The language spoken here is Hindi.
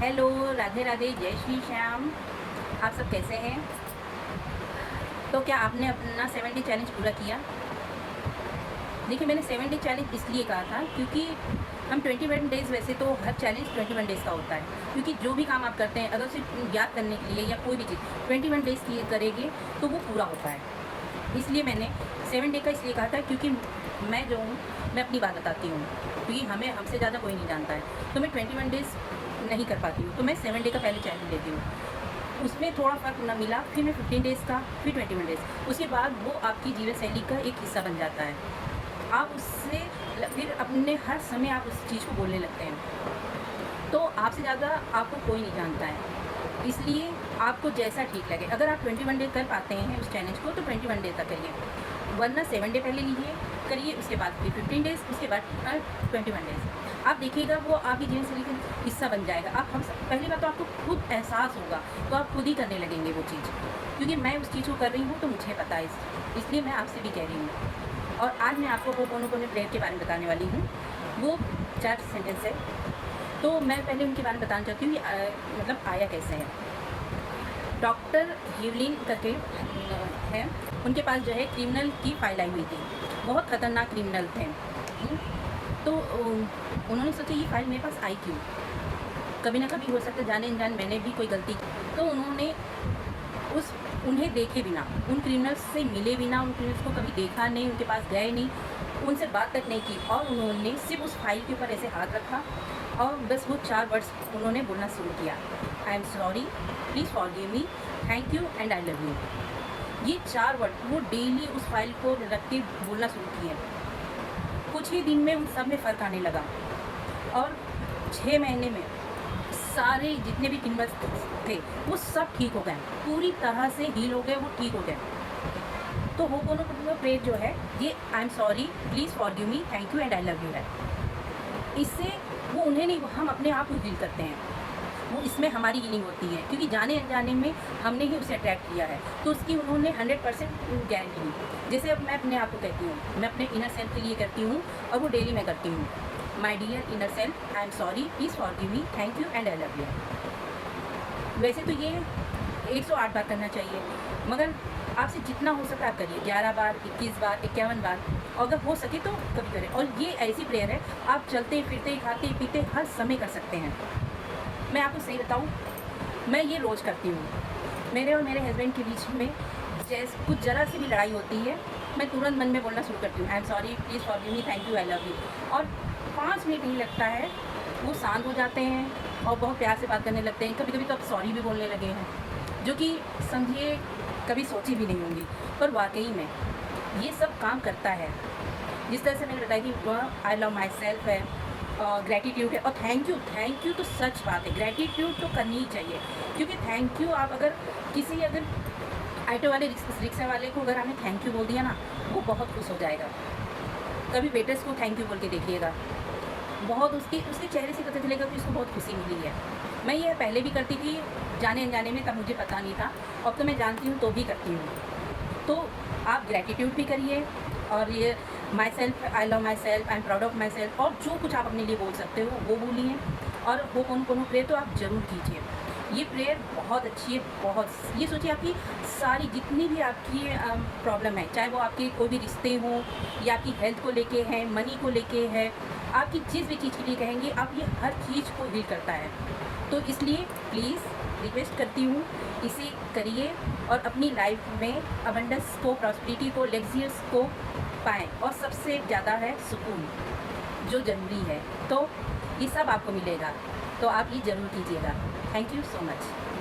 हेलो, राधे राधे, जय श्री श्याम। आप सब कैसे हैं? तो क्या आपने अपना 7 डे चैलेंज पूरा किया? देखिए, मैंने 7 डे चैलेंज इसलिए कहा था क्योंकि हम 21 डेज़, वैसे तो हर चैलेंज 21 डेज़ का होता है, क्योंकि जो भी काम आप करते हैं अगर सिर्फ याद करने के लिए या कोई भी चीज़ 21 डेज़ की करेंगे तो वो पूरा होता है। इसलिए मैंने 7 डे का इसलिए कहा था क्योंकि मैं जो हूँ, मैं अपनी बात बताती हूँ, क्योंकि हमसे ज़्यादा कोई नहीं जानता है। तो मैं 21 डेज़ नहीं कर पाती हूँ, तो मैं 7 डे का पहले चैलेंज लेती हूँ। उसमें थोड़ा फ़र्क ना मिला, फिर मैं 15 डेज़ का, फिर 21 डेज़, उसके बाद वो आपकी जीवन शैली का एक हिस्सा बन जाता है। आप उससे फिर अपने हर समय आप उस चीज़ को बोलने लगते हैं। तो आपसे ज़्यादा आपको कोई नहीं जानता है, इसलिए आपको जैसा ठीक लगे। अगर आप 21 डे कर पाते हैं उस चैलेंज को तो 21 डे तक करिए, वरना 7 डे पहले लीजिए, करिए, उसके बाद फिर 15 डेज़, उसके बाद 21 डेज़। आप देखिएगा वो आपकी जीवन शैली का हिस्सा बन जाएगा। पहली बात तो आपको खुद एहसास होगा, तो आप खुद ही करने लगेंगे वो चीज़, क्योंकि मैं उस चीज़ को कर रही हूँ तो मुझे पता है, इसलिए मैं आपसे भी कह रही हूँ। और आज मैं आपको होपोनोपोनो प्रेयर के बारे में बताने वाली हूँ। वो 4 सेंटेंस है, तो मैं पहले उनके बारे में बताना चाहती हूँ कि मतलब आया कैसे है। डॉक्टर हीवलिन करके है, उनके पास जो है क्रिमिनल की फाइल आई हुई थी, बहुत ख़तरनाक क्रिमिनल थे। तो उन्होंने सोचा ये फाइल मेरे पास आई क्यों, कभी ना कभी हो सकता है जाने अनजान मैंने भी कोई गलती की। तो उन्होंने उन्हें देखे बिना, उन क्रिमिनल्स से मिले बिना, उन क्रिमिनल्स को कभी देखा नहीं, उनके पास गए नहीं, उनसे बात तक नहीं की, और उन्होंने सिर्फ उस फाइल के ऊपर ऐसे हाथ रखा और बस वो 4 वर्ड्स उन्होंने बोलना शुरू किया, आई am sorry, please forgive me, thank you and I love you. ये 4 वर्ड वो डेली उस फाइल को रख के बोलना शुरू किए। कुछ ही दिन में उन सब में फ़र्क आने लगा, और 6 महीने में सारे जितने भी क्रिमिनल्स थे वो सब ठीक हो गए, पूरी तरह से हील हो गए, वो ठीक हो गए। तो होपोनोपोनो प्रेयर जो है, ये आई am sorry, please forgive me, thank you and I love you है। इससे वो उन्हें नहीं, हम अपने आप को हील करते हैं, वो इसमें हमारी हीलिंग होती है, क्योंकि जाने अनजाने में हमने ही उसे अट्रैक्ट किया है, तो उसकी उन्होंने 100% गारंटी दी। जैसे अब मैं अपने आप को कहती हूँ, मैं अपने इनर सेल्फ के लिए करती हूँ, और वो डेली मैं करती हूँ, my dear inner self, I am sorry, please forgive me, thank you and I love you. वैसे तो ये 108 बार करना चाहिए, मगर आपसे जितना हो सके आप करिए, 11 बार, 21 बार, 51 बार, और अगर हो सके तो कभी करें। और ये ऐसी प्रेयर है, आप चलते फिरते, खाते पीते हर समय कर सकते हैं। मैं आपको सही बताऊँ, मैं ये रोज़ करती हूँ। मेरे और मेरे हस्बैंड के बीच में जैसे कुछ ज़रा सी भी लड़ाई होती है, मैं तुरंत मन में बोलना शुरू करती हूँ, आई am sorry, please forgive me, thank you, I love you. और 5 मिनट नहीं लगता है, वो शांत हो जाते हैं और बहुत प्यार से बात करने लगते हैं। कभी कभी तो अब सॉरी भी बोलने लगे हैं, जो कि समझिए कभी सोची भी नहीं होंगी, पर वाकई में ये सब काम करता है। जिस तरह से मैंने बताया कि वह आई लव माई सेल्फ है, ग्रैटिट्यूड है, और थैंक यू तो सच बात है, ग्रैटिट्यूड तो करनी ही चाहिए, क्योंकि थैंक यू आप अगर ऑटो वाले, रिक्शा वाले को अगर आपने थैंक यू बोल दिया ना, वो बहुत खुश हो जाएगा। कभी वेटर्स को थैंक यू बोल के देखिएगा, बहुत उसके चेहरे से पता चलेगा कि उसको बहुत खुशी मिली है। मैं ये पहले भी करती थी जाने अनजाने में, तब मुझे पता नहीं था, अब तो मैं जानती हूँ तो भी करती हूँ। तो आप ग्रैटिट्यूड भी करिए, और ये my self, I love my self, I am proud of my self, और जो कुछ आप अपने लिए बोल सकते हो वो बोलिए। और होपोनोपोनो प्रेयर तो आप ज़रूर कीजिए, ये प्रेयर बहुत अच्छी है, बहुत। ये सोचिए आपकी सारी जितनी भी आपकी प्रॉब्लम है, चाहे वो आपके कोई भी रिश्ते हों, या आपकी हेल्थ को लेके है, मनी को लेके है, आपकी जिस भी चीज़ के लिए कहेंगे आप, ये हर चीज़ को हील करता है। तो इसलिए प्लीज़ रिक्वेस्ट करती हूँ, इसे करिए और अपनी लाइफ में अबंडेंस को, प्रॉस्पेरिटी को, लग्जरियस को पाएँ, और सबसे ज़्यादा है सुकून, जो ज़रूरी है। तो ये सब आपको मिलेगा, तो आप ये ज़रूर कीजिएगा। Thank you so much.